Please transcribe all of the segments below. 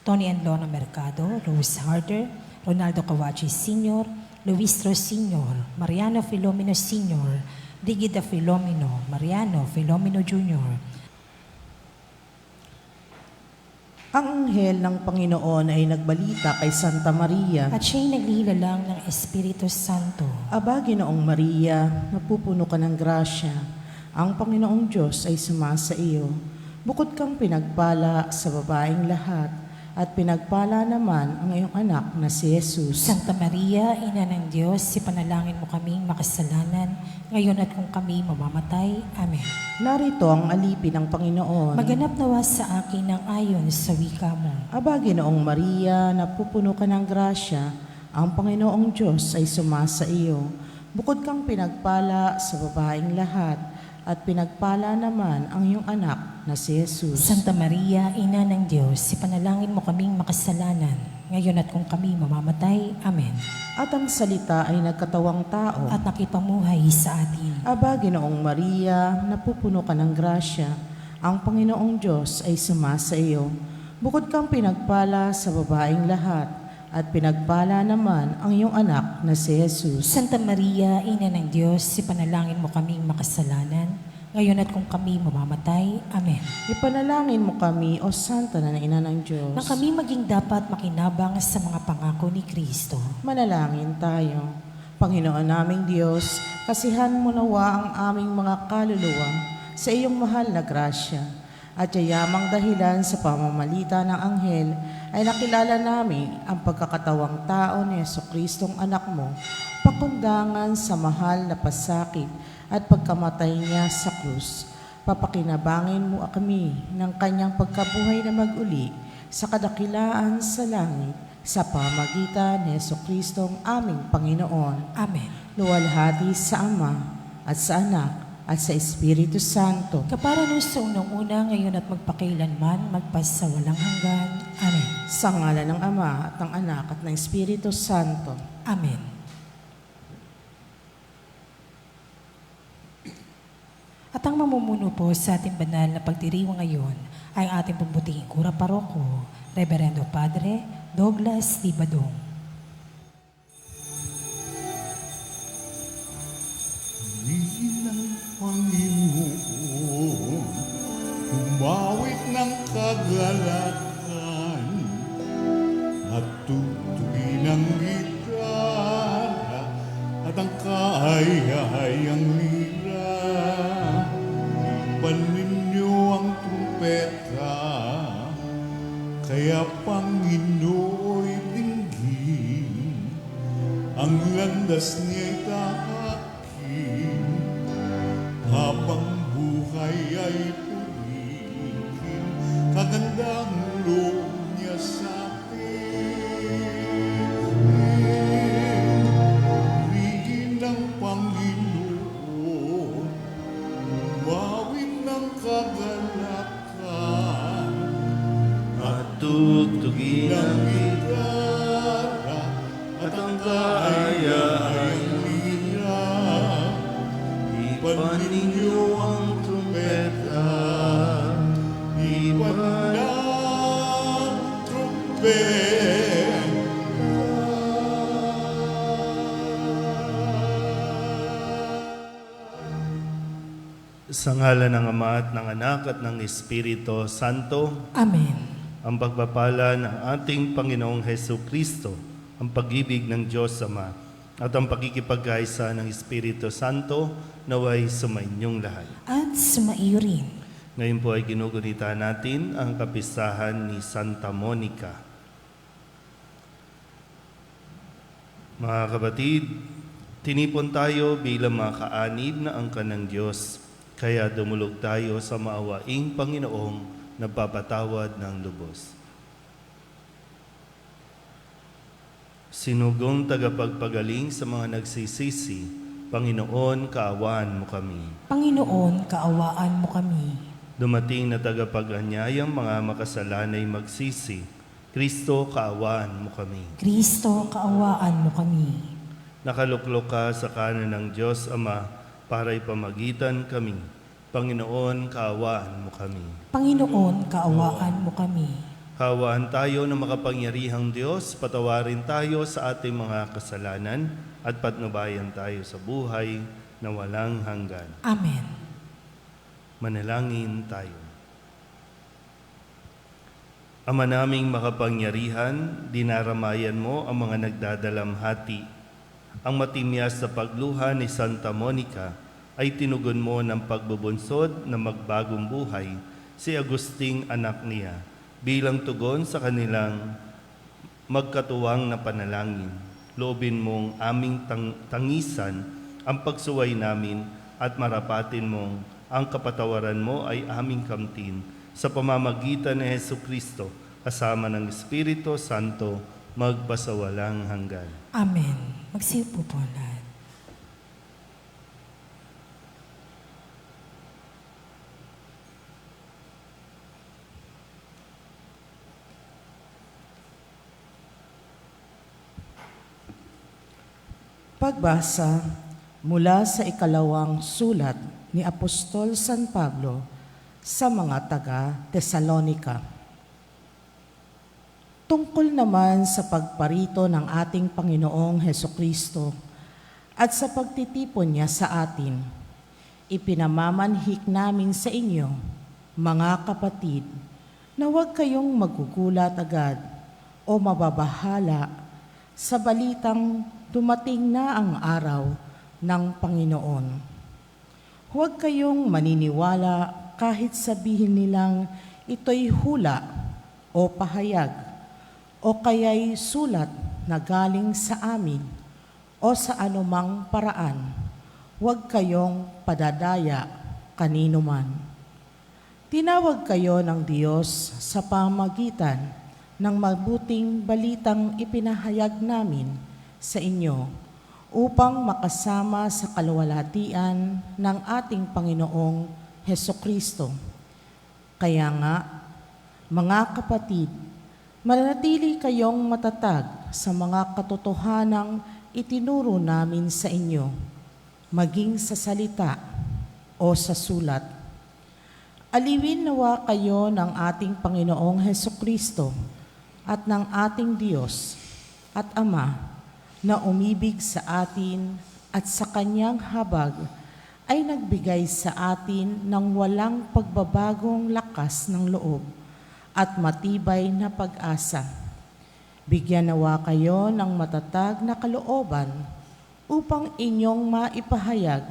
Tony and Lona Mercado, Rose Harder, Ronaldo Kawachi Sr., Luistro Sr., Mariano Filomeno Sr., Digida Filomeno, Mariano Filomeno Jr. Ang anghel ng Panginoon ay nagbalita kay Santa Maria. At siya'y naglilalang ng Espiritu Santo. Aba, Ginoong Maria, napupuno ka ng grasya. Ang Panginoong Diyos ay sumasa iyo. Bukod kang pinagpala sa babaeng lahat, at pinagpala naman ang iyong anak na si Jesus. Santa Maria, Ina ng Diyos, ipanalangin mo kaming makasalanan, ngayon at kung kami mamamatay. Amen. Narito ang alipin ng Panginoon. Maganap nawa sa akin ang ayon sa wika mo. Aba, Ginoong Maria, napupuno ka ng grasya. Ang Panginoong Diyos ay sumasa iyo. Bukod kang pinagpala sa babaeng lahat, at pinagpala naman ang iyong anak na si Jesus. Santa Maria, Ina ng Diyos, ipanalangin mo kaming makasalanan, ngayon at kung kami mamamatay. Amen. At ang salita ay nagkatawang tao. At nakipamuhay sa atin. Aba, Ginoong Maria, napupuno ka ng grasya. Ang Panginoong Diyos ay sumasa iyo. Bukod kang pinagpala sa babaeng lahat, at pinagpala naman ang iyong anak na si Jesus. Santa Maria, Ina ng Diyos, ipanalangin mo kaming makasalanan, ngayon at kung kami mamamatay. Amen. Ipanalangin mo kami, O Santa na Ina ng Diyos, Na kami maging dapat makinabang sa mga pangako ni Kristo. manalangin tayo. Panginoon naming Diyos, kasihan mo nawa ang aming mga kaluluwa sa iyong mahal na grasya. At yayamang dahilan sa pamamagitan ng anghel ay nakilala namin ang pagkakatawang tao ni Jesucristong anak mo, pakundangan sa mahal na pasakit at pagkamatay niya sa krus. Papakinabangin mo kami ng kanyang pagkabuhay na mag-uli sa kadakilaan sa langit sa pamamagitan ni Jesucristong aming Panginoon. Amen. Luwalhati sa Ama at sa Anak at sa Espiritu Santo. Kapara nung sa unang-una, ngayon at magpakailanman, magpasawalang hanggan. Amen. Sa ngalan ng Ama at ng Anak at ng Espiritu Santo. Amen. At ang mamumuno po sa ating banal na pagdiriwang ngayon ay ang ating pambutihing kura paroko, Reverendo Padre Douglas D. Badong. Panginoon, umawit ng kagalakan at tutugin ang gitara at ang kaayahayang lira. Ipan ninyo ang trumpeta, kaya Panginooy dinggin ang landas niya'y tahakin. Habang buhay ay purihin, kagandang loob niya sa atin. Purihin ng Panginoon, umawit ng kagalakan, at tutugin ng ang gitara at ang kaayahayang lira. Ipan ninyo ang trumpeta, ipan ng trumpeta. Sa ngalan ng Ama at ng Anak at ng Espiritu Santo, Amen. ang pagpapala ng ating Panginoong Hesu Kristo, ang pag-ibig ng Diyos Ama, at ang pakikipagkaisa ng Espiritu Santo naway sumainyong lahat. At sumaiyo rin. Ngayon po ay ginugunita natin ang kapistahan ni Santa Monica. Mga kapatid, tinipon tayo bilang mga kaanib na angkan ng Diyos, kaya dumulog tayo sa maawaing Panginoong nagpapatawad ng lubos. Sinugong tagapagpagaling sa mga nagsisisi, Panginoon, kaawaan mo kami. Panginoon, kaawaan mo kami. Dumating na tagapag-anyayang mga makasalanay magsisi, Kristo, kaawaan mo kami. Kristo, kaawaan mo kami. Nakaluklok ka sa kanan ng Diyos Ama para ipamagitan kami. Panginoon, kaawaan mo kami. Panginoon, kaawaan mo kami. Hawaan tayo ng makapangyarihang Diyos, patawarin tayo sa ating mga kasalanan at patnubayan tayo sa buhay na walang hanggan. Amen. Manalangin tayo. Ama naming makapangyarihan, dinaramayan mo ang mga nagdadalamhati. Ang matimyas na pagluha ni Santa Monica ay tinugon mo ng pagbubunsod na magbagong buhay si Agusting anak niya bilang tugon sa kanilang magkatuwang na panalangin. Loobin mong aming tangisan ang pagsuway namin at marapatin mong ang kapatawaran mo ay aming kamtin sa pamamagitan ni Jesucristo kasama ng Espiritu Santo magpasawalang hanggan. Amen. Magsiupo po lahat. Pagbasa mula sa ikalawang sulat ni Apostol San Pablo sa mga taga-Tesalonika. Tungkol naman sa pagparito ng ating Panginoong Hesukristo at sa pagtitipon niya sa atin, ipinamamanhik namin sa inyo, mga kapatid, na huwag kayong magugulat agad o mababahala sa balitang dumating na ang araw ng Panginoon. Huwag kayong maniniwala kahit sabihin nilang ito'y hula o pahayag o kaya'y sulat na galing sa amin o sa anumang paraan. Huwag kayong padadaya kanino man. Tinawag kayo ng Diyos sa pamagitan ng mabuting balitang ipinahayag namin sa inyo upang makasama sa kaluwalhatian ng ating Panginoong Hesukristo. Kaya nga, mga kapatid, manatili kayong matatag sa mga katotohanang itinuro namin sa inyo, maging sa salita o sa sulat. Aliwin nawa kayo ng ating Panginoong Hesukristo at ng ating Diyos at Ama na umibig sa atin at sa kanyang habag ay nagbigay sa atin ng walang pagbabagong lakas ng loob at matibay na pag-asa. Bigyan nawa kayo ng matatag na kalooban upang inyong maipahayag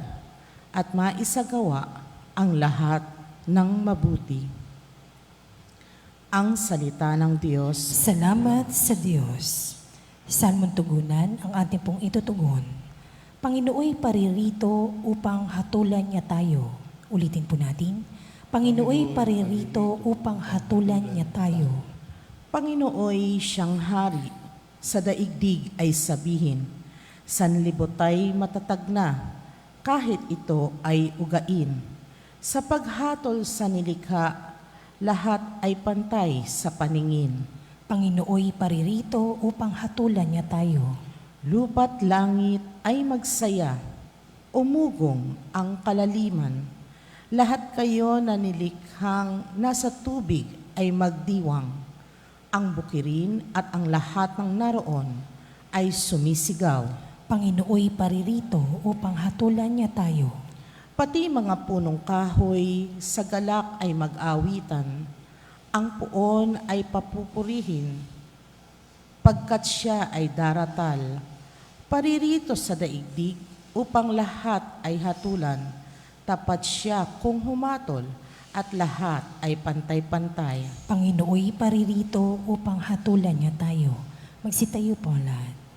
at maisagawa ang lahat ng mabuti. Ang salita ng Diyos. Salamat sa Diyos. Saan mong tugunan ang ating pong itutugon? Panginooy paririto upang hatulan niya tayo. Ulitin po natin. Panginooy paririto upang hatulan niya tayo. Panginooy siyang hari, sa daigdig ay sabihin, sanlibot ay matatag na, kahit ito ay ugain. Sa paghatol sa nilikha, lahat ay pantay sa paningin. Panginooy paririto upang hatulan niya tayo. Lupa't langit ay magsaya, umugong ang kalaliman. Lahat kayo na nilikhang nasa tubig ay magdiwang. Ang bukirin at ang lahat ng naroon ay sumisigaw. Panginooy paririto upang hatulan niya tayo. Pati mga punong kahoy sa galak ay mag-awitan. Ang puon ay papupurihin, pagkat siya ay daratal. Paririto sa daigdig upang lahat ay hatulan. Tapat siya kung humatol at lahat ay pantay-pantay. Panginooy paririto upang hatulan niya tayo. Magsitayo po lahat.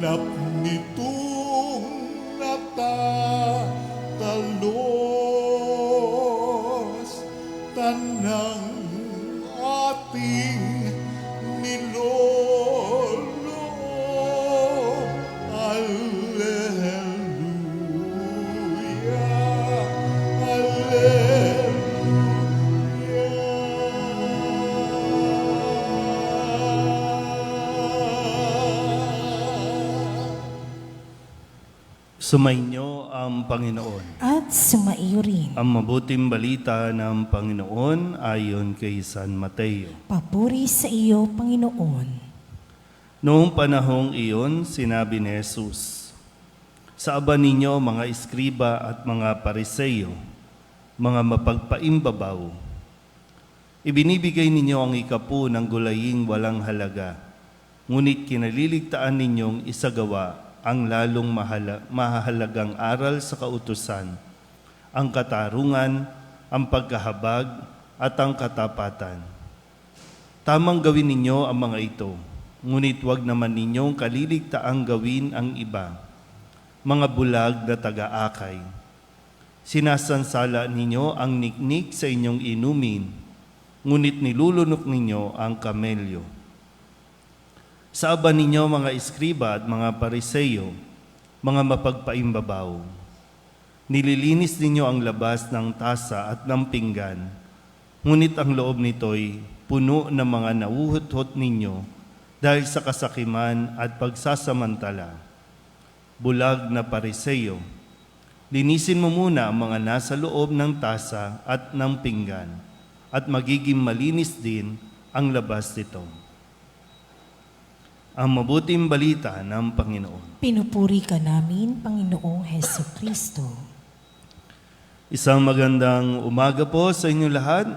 ganap nitong natatalos, tanang ating nilolo. Alleluia, alleluia. Sumainyo ang Panginoon. At sumaiyo rin. Ang mabuting balita ng Panginoon ayon kay San Mateo. Papuri sa iyo, Panginoon. Noong panahong iyon, sinabi ni Jesus, sa aba ninyo mga iskriba at mga pariseyo, mga mapagpaimbabaw, ibinibigay ninyo ang ikapu ng gulaying walang halaga, ngunit kinaliligtaan ninyong isagawa ang lalong mahalagang aral sa kautusan, ang katarungan, ang pagkahabag, at ang katapatan. Tamang gawin ninyo ang mga ito, ngunit wag naman ninyong kaliligtaang gawin ang iba, mga bulag na taga-akay. Sinasansala ninyo ang niknik sa inyong inumin, ngunit nilulunok ninyo ang kamelyo. Sa aba ninyo mga iskriba at mga pariseyo, mga mapagpaimbabaw, nililinis ninyo ang labas ng tasa at ng pinggan, ngunit ang loob nito'y puno ng mga nauhut-hut ninyo dahil sa kasakiman at pagsasamantala. Bulag na pariseyo, linisin mo muna ang mga nasa loob ng tasa at ng pinggan, at magiging malinis din ang labas nito. Ang mabuting balita ng Panginoon. Pinupuri ka namin, Panginoong Heso Kristo. Isang magandang umaga po sa inyo lahat.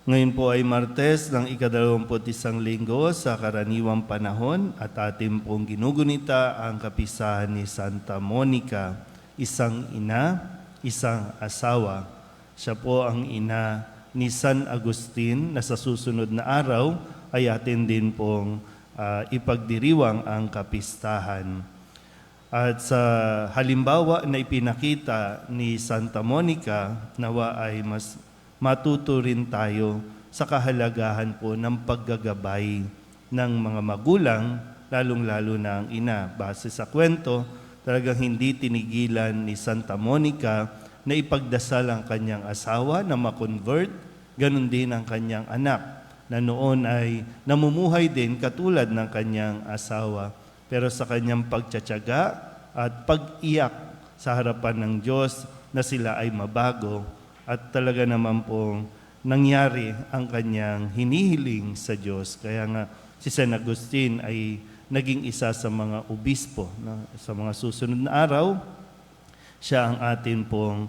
Ngayon po ay Martes ng ika-21 linggo sa karaniwang panahon at ating pong ginugunita ang kapisahan ni Santa Monica, isang ina, isang asawa. Siya po ang ina ni San Agustin na sa susunod na araw ay atin din pong ipagdiriwang ang kapistahan. At sa halimbawa na ipinakita ni Santa Monica, nawa ay mas matuto rin tayo sa kahalagahan po ng paggagabay ng mga magulang, lalong-lalo na ang ina. Base sa kwento, talagang hindi tinigilan ni Santa Monica na ipagdasal ang kanyang asawa na makonvert, ganun din ang kanyang anak na noon ay namumuhay din katulad ng kanyang asawa. Pero sa kanyang pagtsatsaga at pag-iyak sa harapan ng Diyos na sila ay mabago, at talaga naman pong nangyari ang kanyang hinihiling sa Diyos. Kaya nga si San Agustin ay naging isa sa mga obispo. No? Sa mga susunod na araw, siya ang atin pong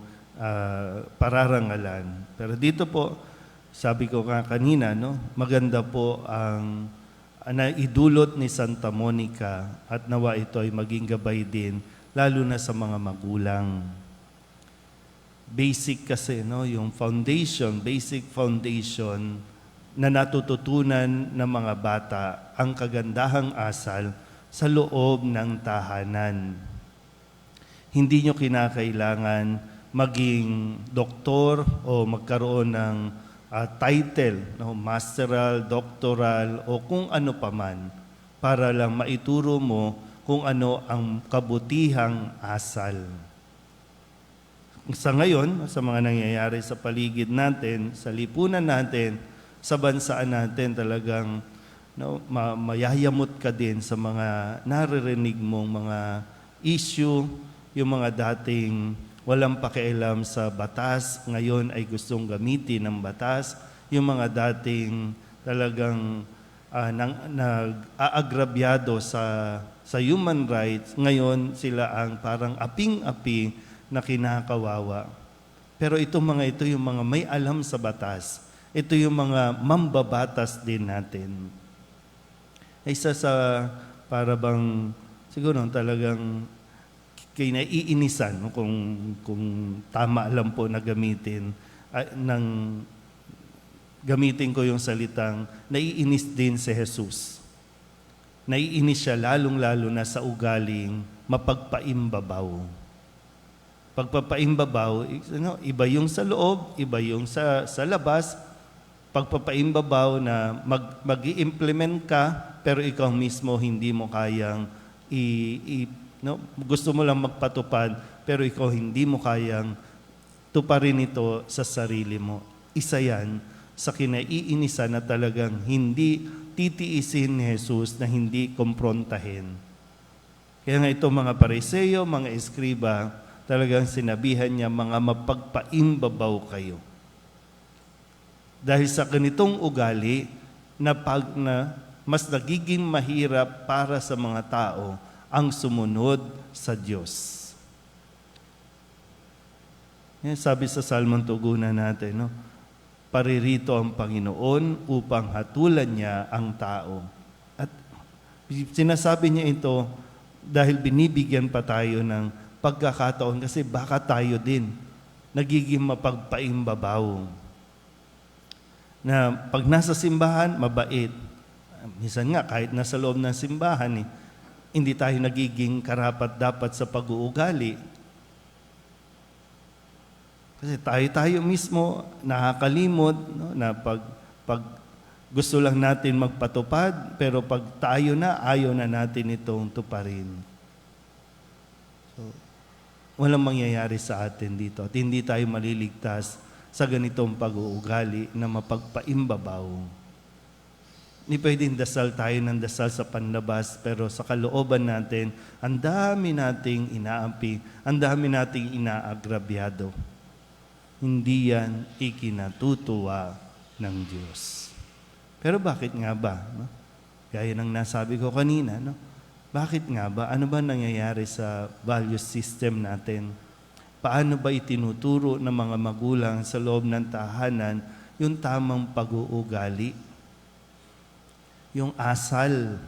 pararangalan. Pero dito po, sabi ko nga kanina, no, maganda po ang naidulot ni Santa Monica at nawa ito ay maging gabay din, lalo na sa mga magulang. Basic kasi, no, yung foundation, basic foundation na natututunan ng mga bata ang kagandahang asal sa loob ng tahanan. Hindi nyo kinakailangan maging doktor o magkaroon ng title, no, masteral, doctoral o kung ano paman para lang maituro mo kung ano ang kabutihang asal. Sa ngayon, sa mga nangyayari sa paligid natin, sa lipunan natin, sa bansaan natin, talagang no, mayayamot ka din sa mga naririnig mong mga issue, yung mga dating walang pakialam sa batas, ngayon ay gustong gamitin ng batas, yung mga dating talagang nag-aagrabyado sa human rights, ngayon sila ang parang aping-api na kinakawawa. Pero itong mga ito, yung mga may alam sa batas, ito yung mga mambabatas din natin. Isa sa para bang siguro talagang kinaiinisan kung tama lang po na gamitin gamitin ko yung salitang naiinis din si Jesus. naiinis siya lalong-lalo na sa ugaling mapagpaimbabaw. Pagpapaimbabaw, iba yung sa loob, iba yung sa labas. Pagpapaimbabaw na mag-i-implement ka, pero ikaw mismo hindi mo kayang gusto mo lang magpatupad, pero ikaw hindi mo kayang tuparin ito sa sarili mo. Isa yan sa kinaiinisan na talagang hindi titiisin ni Jesus, na hindi komprontahin. Kaya nga ito mga Pariseo, mga Eskriba, talagang sinabihan niya, mga mapagpaimbabaw kayo. Dahil sa ganitong ugali, na mas nagiging mahirap para sa mga tao ang sumunod sa Diyos. Yan, sabi sa Salmon tugunan natin, no? Paririto ang Panginoon upang hatulan niya ang tao. At sinasabi niya ito dahil binibigyan pa tayo ng pagkakataon, kasi baka tayo din nagiging mapagpaimbabaw. Na pag nasa simbahan, mabait. Minsan nga, kahit nasa loob ng simbahan, hindi tayo nagiging karapat-dapat sa pag-uugali. Kasi tayo mismo nakakalimot, no, na pag gusto lang natin magpatupad, pero pag tayo na, ayaw na natin itong tuparin. So, walang mangyayari sa atin dito. At hindi tayo maliligtas sa ganitong pag-uugali na mapagpaimbabaw. Hindi pwedeng dasal tayo ng dasal sa panlabas, pero sa kalooban natin, ang dami nating inaampi, ang dami nating inaagrabyado. Hindi yan ikinatutuwa ng Diyos. Pero bakit nga ba? No? Gaya ng nasabi ko kanina, no? Bakit nga ba? Ano ba nangyayari sa value system natin? Paano ba itinuturo ng mga magulang sa loob ng tahanan yung tamang pag-uugali? Yung asal.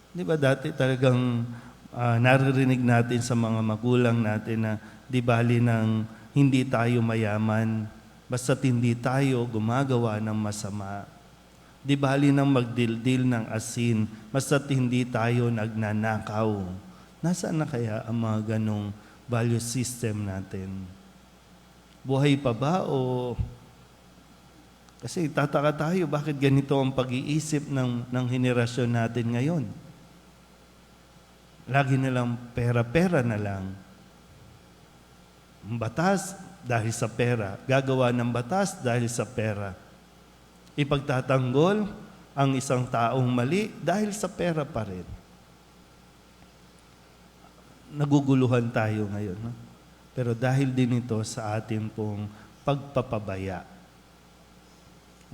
Di ba dati talagang naririnig natin sa mga magulang natin na di bali ng hindi tayo mayaman, basta't hindi tayo gumagawa ng masama. Di bali ng magdildil ng asin, basta't hindi tayo nagnanakaw. Nasaan na kaya ang mga ganong value system natin? Buhay pa ba o... Kasi tataka tayo, bakit ganito ang pag-iisip ng henerasyon natin ngayon? Lagi na lang pera-pera na lang. Batas dahil sa pera. Gagawa ng batas dahil sa pera. Ipagtatanggol ang isang taong mali dahil sa pera pa rin. Naguguluhan tayo ngayon. No? Pero dahil din ito sa ating pong pagpapabaya.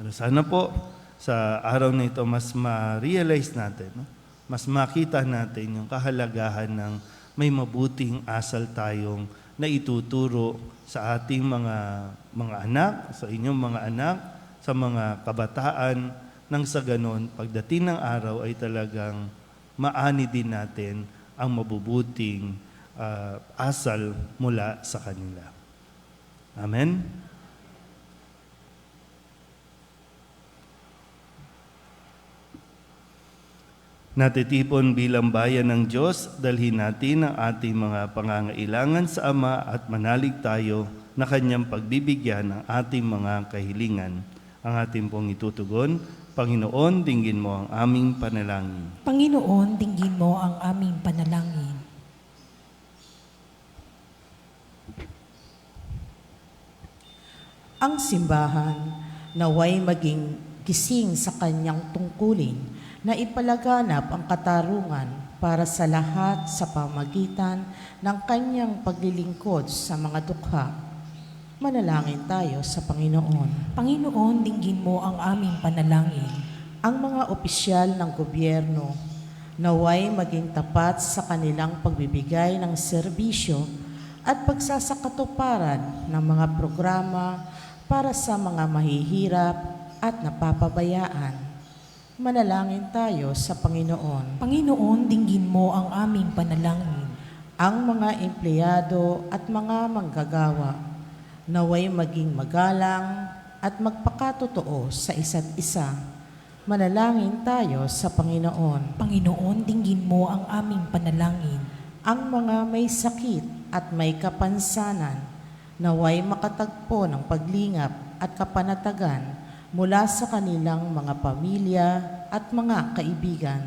Sana po sa araw na ito mas ma-realize natin, no? Mas makita natin yung kahalagahan ng may mabuting asal tayong na ituturo sa ating mga anak, sa inyong mga anak, sa mga kabataan, nang sa ganon, pagdating ng araw ay talagang maani din natin ang mabubuting asal mula sa kanila. Amen? Natitipon bilang bayan ng Diyos, dalhin natin ang ating mga pangangailangan sa Ama at manalig tayo na Kanyang pagbibigyan ng ating mga kahilingan. Ang ating pong itutugon, Panginoon, dinggin mo ang aming panalangin. Panginoon, dinggin mo ang aming panalangin. Ang simbahan naway maging gising sa kanyang tungkulin na ipalaganap ang katarungan para sa lahat sa pamagitan ng kanyang paglilingkod sa mga dukha. Manalangin tayo sa Panginoon. Panginoon, dinggin mo ang aming panalangin. Ang mga opisyal ng gobyerno naway maging tapat sa kanilang pagbibigay ng serbisyo at pagsasakatuparan ng mga programa para sa mga mahihirap at napapabayaan. Manalangin tayo sa Panginoon. Panginoon, dinggin mo ang aming panalangin. Ang mga empleyado at mga manggagawa naway maging magalang at magpakatotoo sa isa't isa Manalangin tayo sa Panginoon. Panginoon, dinggin mo ang aming panalangin. Ang mga may sakit at may kapansanan, naway makatagpo ng paglingap at kapanatagan mula sa kanilang mga pamilya at mga kaibigan.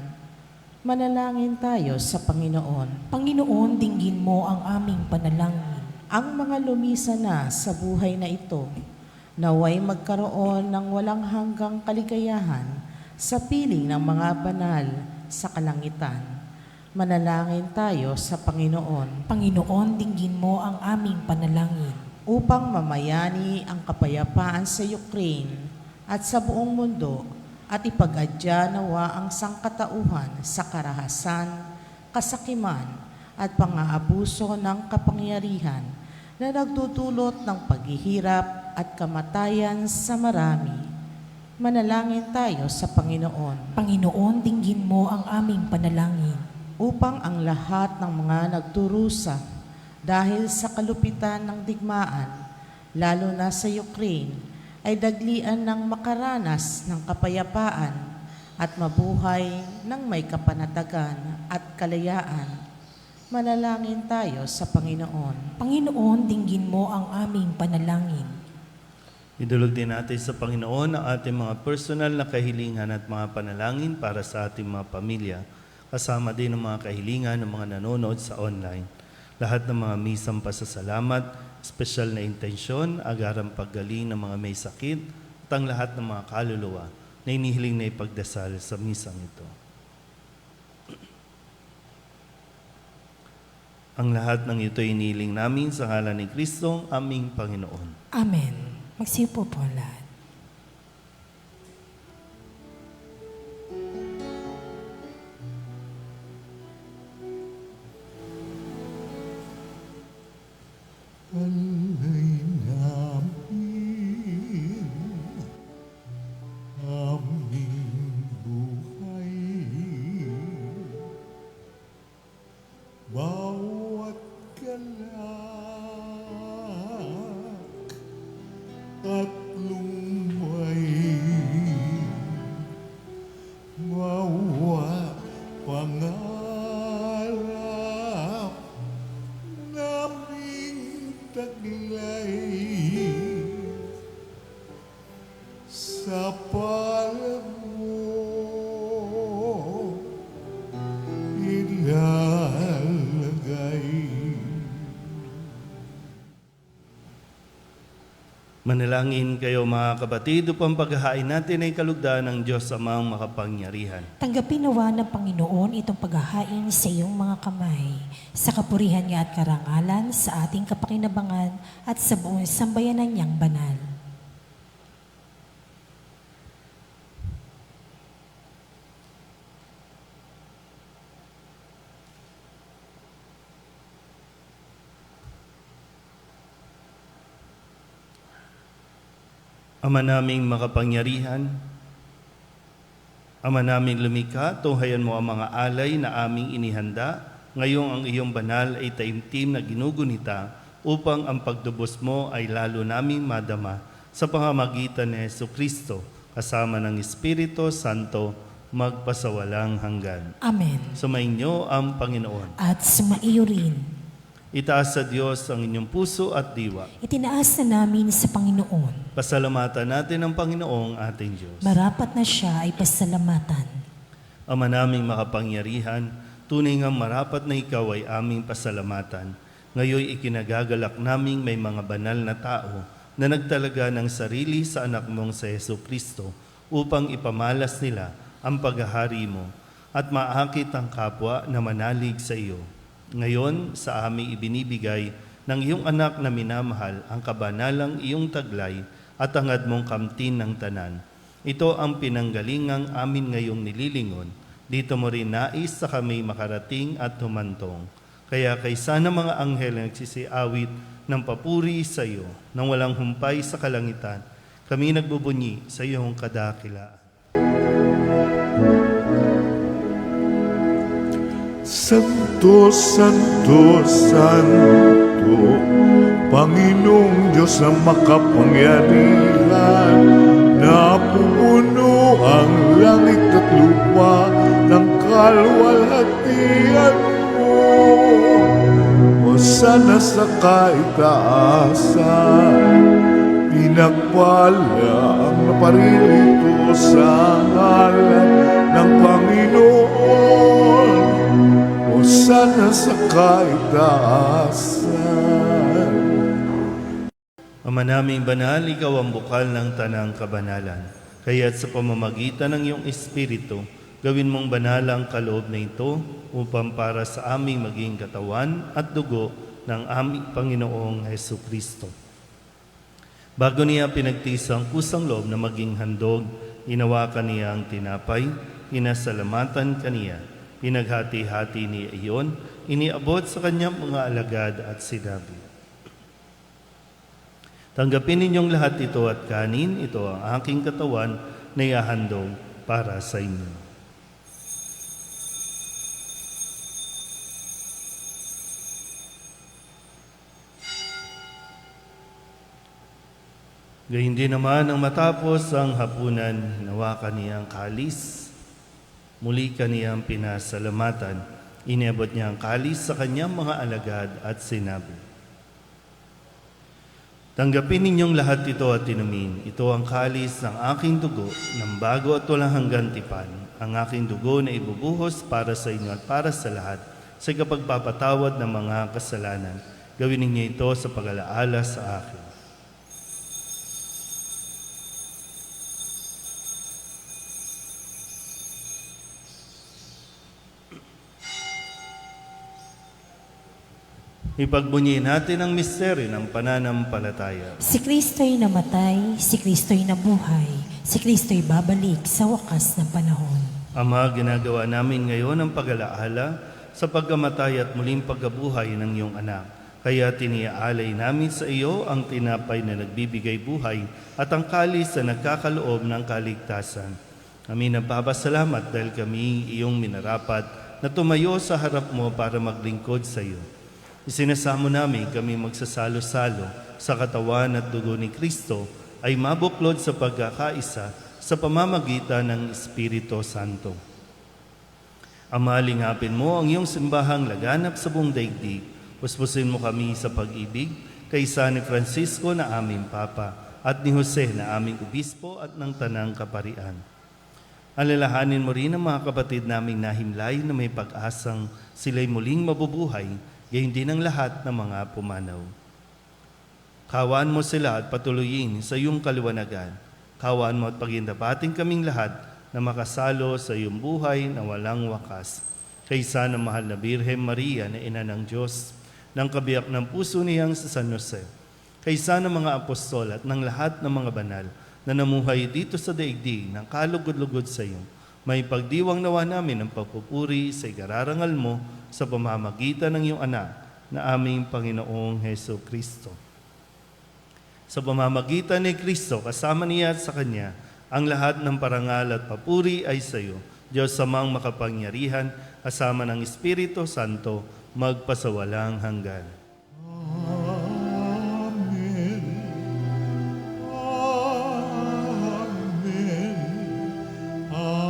Manalangin tayo sa Panginoon. Panginoon, dinggin mo ang aming panalangin. Ang mga lumisa na sa buhay na ito, naway magkaroon ng walang hanggang kaligayahan sa piling ng mga banal sa kalangitan. Manalangin tayo sa Panginoon Panginoon, dinggin mo ang aming panalangin. upang mamayani ang kapayapaan sa Ukraine at sa buong mundo at ipag-adya nawa ang sangkatauhan sa karahasan, kasakiman at pang-aabuso ng kapangyarihan na nagdudulot ng paghihirap at kamatayan sa marami. Manalangin tayo sa Panginoon Panginoon, dinggin mo ang aming panalangin. upang ang lahat ng mga nagdurusa dahil sa kalupitan ng digmaan, lalo na sa Ukraine, ay daglian ng makaranas ng kapayapaan at mabuhay ng may kapanatagan at kalayaan. Manalangin tayo sa Panginoon. Panginoon, dinggin mo ang aming panalangin. Idulog din natin sa Panginoon ang ating mga personal na kahilingan at mga panalangin para sa ating mga pamilya, kasama din ang mga kahilingan ng mga nanonood sa online. Lahat ng mga misang pasasalamat, espesyal na intensyon, agarang paggaling ng mga may sakit, at ang lahat ng mga kaluluwa na inihiling na ipagdasal sa misang ito. Ang lahat ng ito inihiling namin sa ngalan ni Kristo, aming Panginoon. Amen. Magsipo po lahat. Alay namin aming buhay, bawat galak at lumay, mawa pangarap naming taglay sa palad mo ilalagay. Manalangin kayo mga kapatid upang paghahain natin ay kalugdan ng Diyos Amang makapangyarihan. Tanggapin nawa ng Panginoon itong paghahain sa iyong mga kamay, sa kapurihan niya at karangalan, sa ating kapakinabangan at sa buong sambayanan niyang banal. Ama naming makapangyarihan, Ama naming lumikha, tunghayan mo ang mga alay na aming inihanda. Ngayong ang iyong banal ay taimtim na ginugunita upang ang pagdubos mo ay lalo naming madama sa pamamagitan ni Jesucristo kasama ng Espiritu Santo magpasawalang hanggan. Amen. Sumainyo ang Panginoon. At sumaiyo rin. Itaas sa Diyos ang inyong puso at diwa. Itinaas na namin sa Panginoon. Pasalamatan natin ang Panginoong ating Diyos. Marapat na siya ay pasalamatan. Ama naming makapangyarihan, tunay ngang marapat na ikaw ay aming pasalamatan. Ngayoy ikinagagalak naming may mga banal na tao na nagtalaga ng sarili sa anak mong sa Jesucristo upang ipamalas nila ang paghahari mo at maakit ang kapwa na manalig sa iyo. Ngayon, sa aming ibinibigay ng iyong anak na minamahal ang kabanalang iyong taglay at hangad mong kamtin ng tanan. Ito ang pinanggalingang amin ngayong nililingon. Dito mo rin nais sa kami makarating at humantong. Kaya kaysa ng mga anghel na nagsisiawit ng papuri sa iyo, nang walang humpay sa kalangitan, kami nagbubunyi sa iyong kadakilaan. Santo, Santo, Santo, Panginoong Diyos na makapangyarihan, napupuno ang langit at lupa ng kalwalhatian mo. Hosana sa kaitaasan, pinagpala ang naparirito sa ngalan ng Panginoon. Hosana sa kaitaasan. Ama naming banal, ikaw ang bukal ng tanang kabanalan. Kaya't sa pamamagitan ng iyong Espiritu, gawin mong banal ang kaloob na ito upang para sa aming maging katawan at dugo ng aming Panginoong Hesukristo. Bago niya pinagtiis ang kusang loob na maging handog, inawakan niya ang tinapay, inasalamatan kaniya, pinaghati-hati niya iyon, iniabot sa kanyang mga alagad at sinabi, "Tanggapin ninyong lahat ito at kanin, ito ang aking katawan na ihahandog para sa inyo." Gayun din naman ang matapos ang hapunan, nawakan niya ang kalis, muli kaniyang pinasalamatan, iniabot niya ang kalis sa kanyang mga alagad at sinabi, "Tanggapin ninyong lahat ito at inumin. Ito ang kalis ng aking dugo ng bago at walang hanggang tipan. Ang aking dugo na ibubuhos para sa inyo at para sa lahat sa kapagpapatawad ng mga kasalanan. Gawin ninyo ito sa pag-alaala sa akin." Ipagbunyi natin ang misteryo ng pananampalataya. Si Kristo'y namatay, si Kristo'y nabuhay, si Kristo'y babalik sa wakas ng panahon. Ama, ginagawa namin ngayon ang pag-alaala sa pagkamatay at muling pagkabuhay ng iyong anak. Kaya tiniaalay namin sa iyo ang tinapay na nagbibigay buhay at ang kalis na nagkakaloob ng kaligtasan. Kami nagpapasalamat dahil kami iyong minarapat na tumayo sa harap mo para maglingkod sa iyo. Isinasamo namin kami magsasalo-salo sa katawan at dugo ni Kristo ay mabuklod sa pagkakaisa sa pamamagitan ng Espiritu Santo. Ama, lingapin mo ang iyong simbahang laganap sa buong daigdig. Puspusin mo kami sa pag-ibig kaysa ni Francisco na aming Papa at ni Jose na aming Obispo at ng Tanang Kaparian. Alalahanin mo rin ang mga kapatid naming nahimlay na may pag-asang sila'y muling mabubuhay, gayon din ang lahat ng mga pumanaw. Kawaan mo sila at patuloyin sa iyong kaliwanagan. Kawaan mo at pagindapating kaming lahat na makasalo sa iyong buhay na walang wakas. Kaysa ng mahal na Birhen Maria na Ina ng Diyos, ng kabiyak ng puso niyang sa San Jose, kaysa ng mga apostol at ng lahat ng mga banal na namuhay dito sa daigdig ng kalugod-lugod sa iyo, may pagdiwang nawa namin ang pagpupuri sa ikararangal mo sa pamamagitan ng iyong anak na aming Panginoong Heso Kristo. Sa pamamagitan ni Kristo, kasama niya at sa Kanya, ang lahat ng parangal at papuri ay sa iyo, Diyos Amang makapangyarihan, kasama ng Espiritu Santo, magpasawalang hanggan. Amen. Amen. Amen.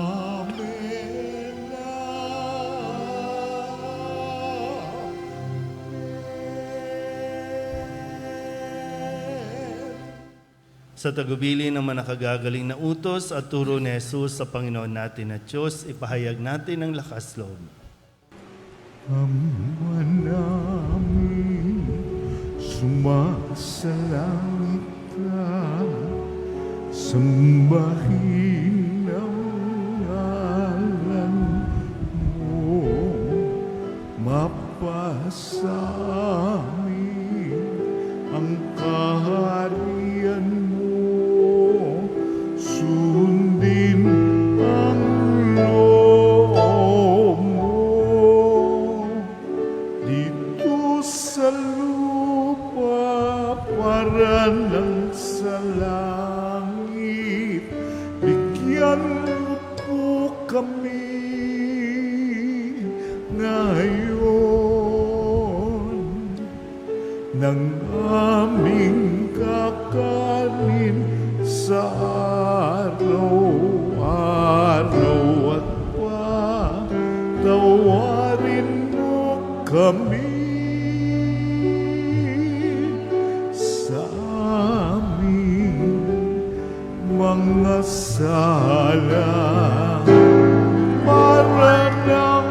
Sa tagubili ng manakagagaling na utos at turo ni Jesus sa Panginoon natin at Diyos, ipahayag natin ang lakas loob. Ama namin, sumasalangit ka, sambahin ang ngalan mo, mapasa amin ang kaharian mo, sundin ang loob mo dito sa lupa para ng sa langit. Bigyan mo po kami ngayon ng aming kakanin sa araw-araw. kami sa aming mga sala para ng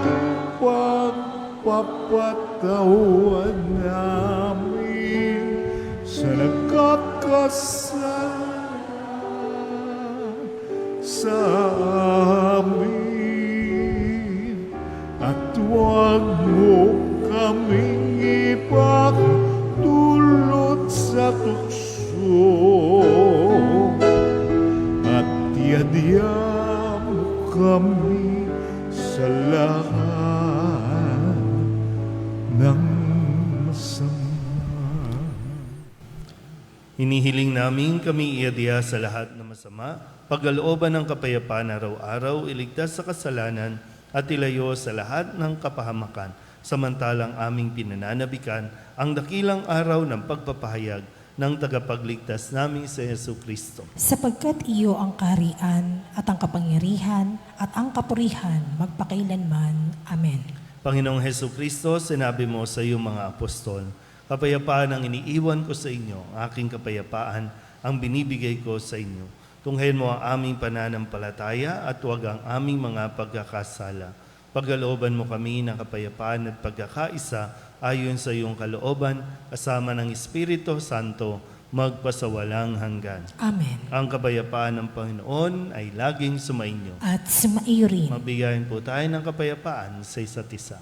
pagpapatawan namin sa nagkakasala sa amin, at huwag mo kaming ipagdulot sa tukso, at yadya mo kami sa lahat ng masama. Hinihiling namin kami iadya sa lahat ng masama, pagkalooban ng kapayapaan araw-araw, iligtas sa kasalanan at ilayo sa lahat ng kapahamakan, samantalang aming pinananabikan ang dakilang araw ng pagpapahayag ng tagapagligtas namin sa Yesu Kristo. Sapagkat iyo ang kaharian at ang kapangyarihan at ang kapurihan magpakailanman. Amen. Panginoong Hesu Kristo, sinabi mo sa iyong mga apostol, kapayapaan ang iniiwan ko sa inyo, aking kapayapaan ang binibigay ko sa inyo. Tunghayin mo ang aming pananampalataya at huwag ang aming mga pagkakasala. Pagkalooban mo kami ng kapayapaan at pagkakaisa ayon sa iyong kalooban, kasama ng Espiritu Santo, magpasawalang hanggan. Amen. Ang kapayapaan ng Panginoon ay laging sumainyo. At sumaiyo rin. Mabigayan po tayo ng kapayapaan sa isa't isa.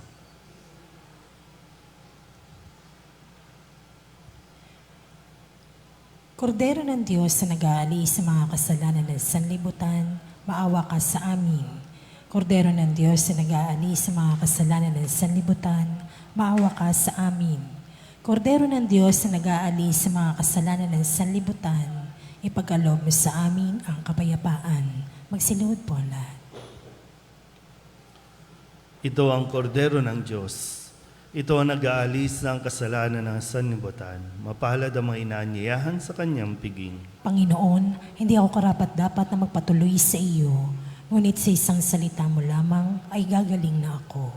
Kordero ng Diyos na nag-aalis sa mga kasalanan ng sanlibutan, maawa ka sa amin. Kordero ng Diyos na nag-aalis sa mga kasalanan ng sanlibutan, maawa ka sa amin. Kordero ng Diyos na nag-aalis sa mga kasalanan ng sanlibutan, ipagkaloob mo sa amin ang kapayapaan. Magsiluhod po lahat. Ito ang kordero ng Diyos. Ito ang nag-aalis ng kasalanan ng sanlibutan. Mapalad ang mga inaanyayahan sa kanyang piging. Panginoon, hindi ako karapat-dapat na magpatuloy sa iyo, ngunit sa isang salita mo lamang ay gagaling na ako.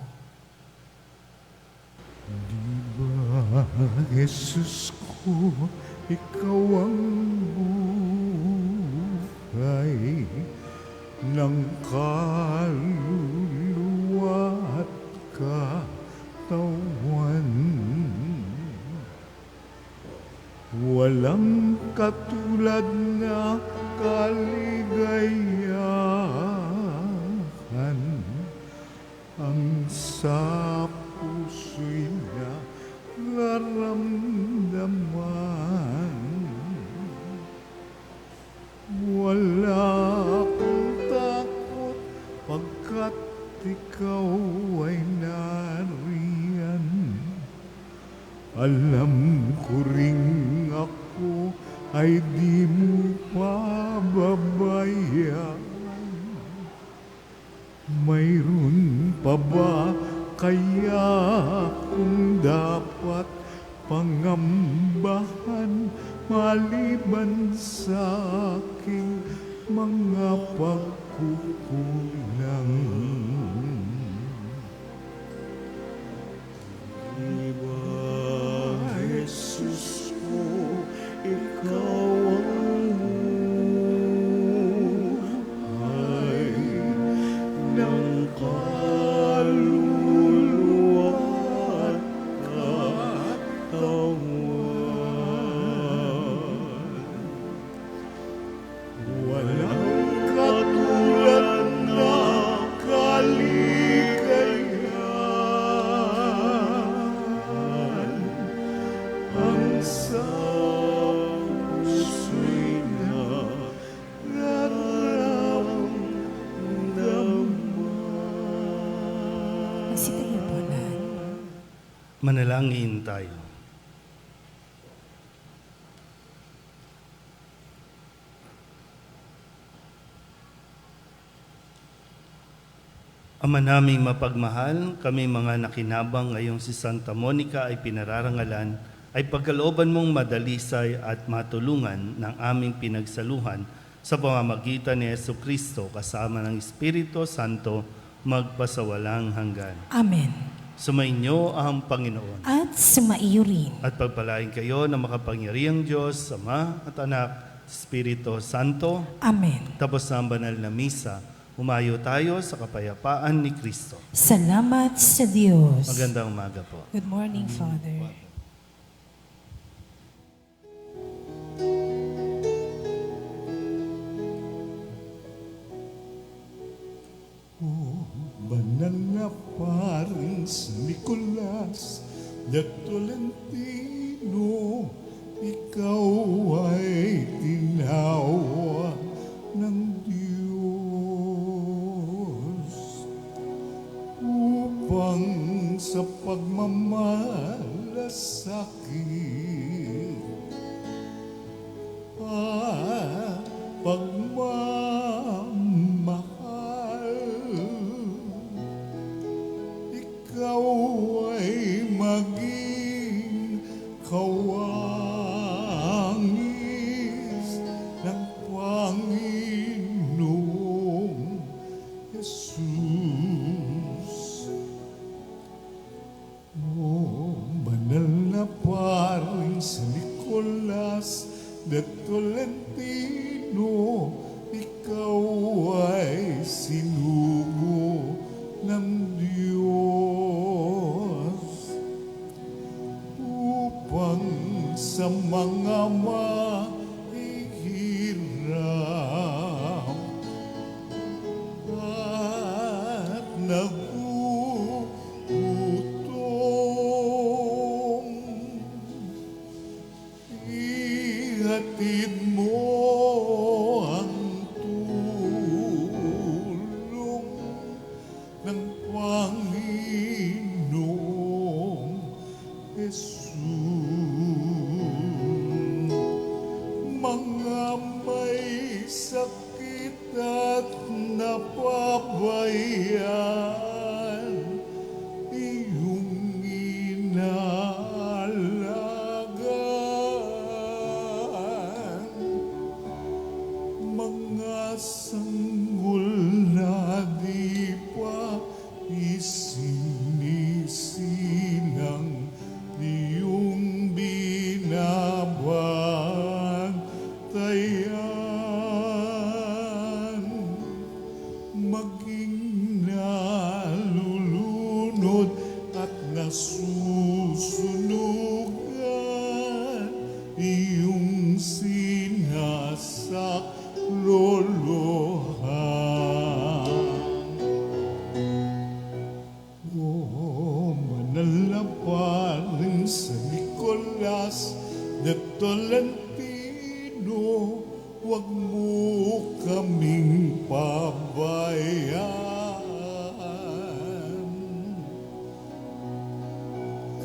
Jesus ko, ikaw ang buhay ng kaluluwa at katawan. Walang katulad na kaligayahan ang sa puso'y naramdaman. Wala akong takot pagkat ikaw ay nariyan. Alam ko ring ako ay di mo pababayaan. Mayroon pa ba kaya kung dapat pangambahan maliban sa aking mga pagkukulang? Diba, Jesus ko, ikaw ang buhay ng kaluluwa at katawan. Walang katulad na kaligayahan ang sa puso'y nararamdaman. Magsitayo po lahat. Manalangin tayo. Ama naming mapagmahal, kami mga nakinabang ngayong si Santa Monica ay pinararangalan, ay pagkalooban mong madalisay at matulungan ng aming pinagsaluhan sa pamamagitan ni Yesu Kristo kasama ng Espiritu Santo magpasawalang hanggan. Amen. Sumainyo ang Panginoon. At sumaiyo rin. At pagpalain kayo ng makapangyarihang Diyos, Ama at Anak, Espiritu Santo. Amen. Tapos na ang banal na misa, humayo tayo sa kapayapaan ni Kristo. Salamat sa Diyos. Magandang umaga po. Good morning, Father. Banal na paring San Nicolas de Tolentino, ikaw ay tinawa ng Diyos upang sa pagmamalasakit at ikaw ay maging kawangis ng Panginoong Jesus. O banal na paring San Nicolas de Tolentino, ikaw ay sinugo ng Diyos upang sa mga mahihirap at nagugutom, ihatid mo ang tulong ng Panginoong Jesus. Mga may sakit at napabayaan, iyong inaalagaan. Mga sanggol na di pa isinisilang, iyong binabantayan. Maging nalulunod at nasusunugan, iyong sinasaklolohan. O banal na paring San Nicolas de Tolentino, huwag mo kaming pabayaan.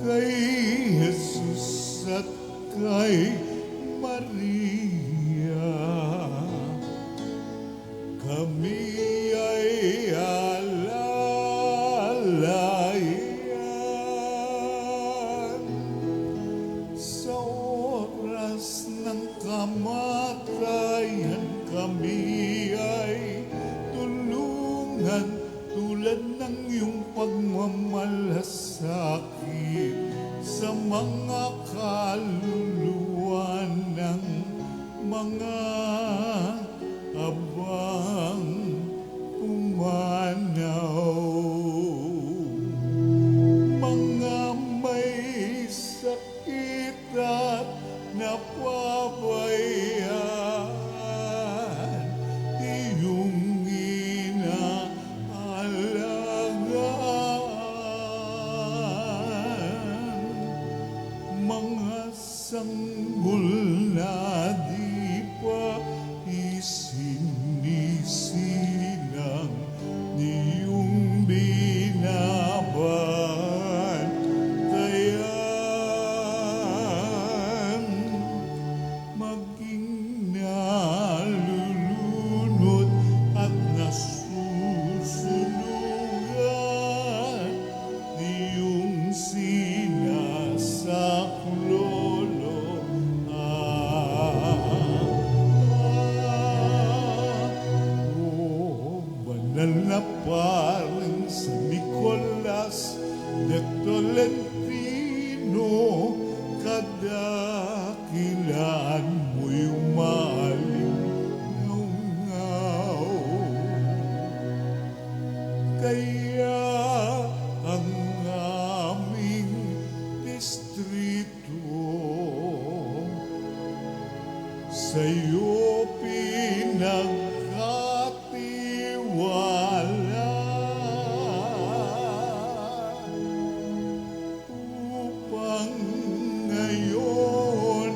Kay Jesus at kay Maria, kami ay alalayan. Sa oras ng kamatayan, kami ay tulungan tulad ng iyong pagmamalasakit sa mga kaluluwa ng mga abang pumanaw. Mga may sakit at napabayaan, iyong inaalagaan. Mga sanggol na di pa isinisilang, iyong binabantayan. Maging nalulunod at nasusunugan, iyong sinasaklolohan. kaya ang aming distrito sa'yo pinagkatiwala upang ngayon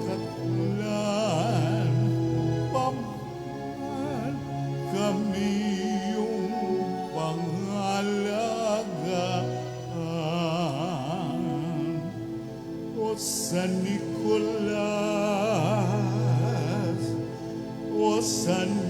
katlan paman kami yung pangalagaan o San Nicolas, o San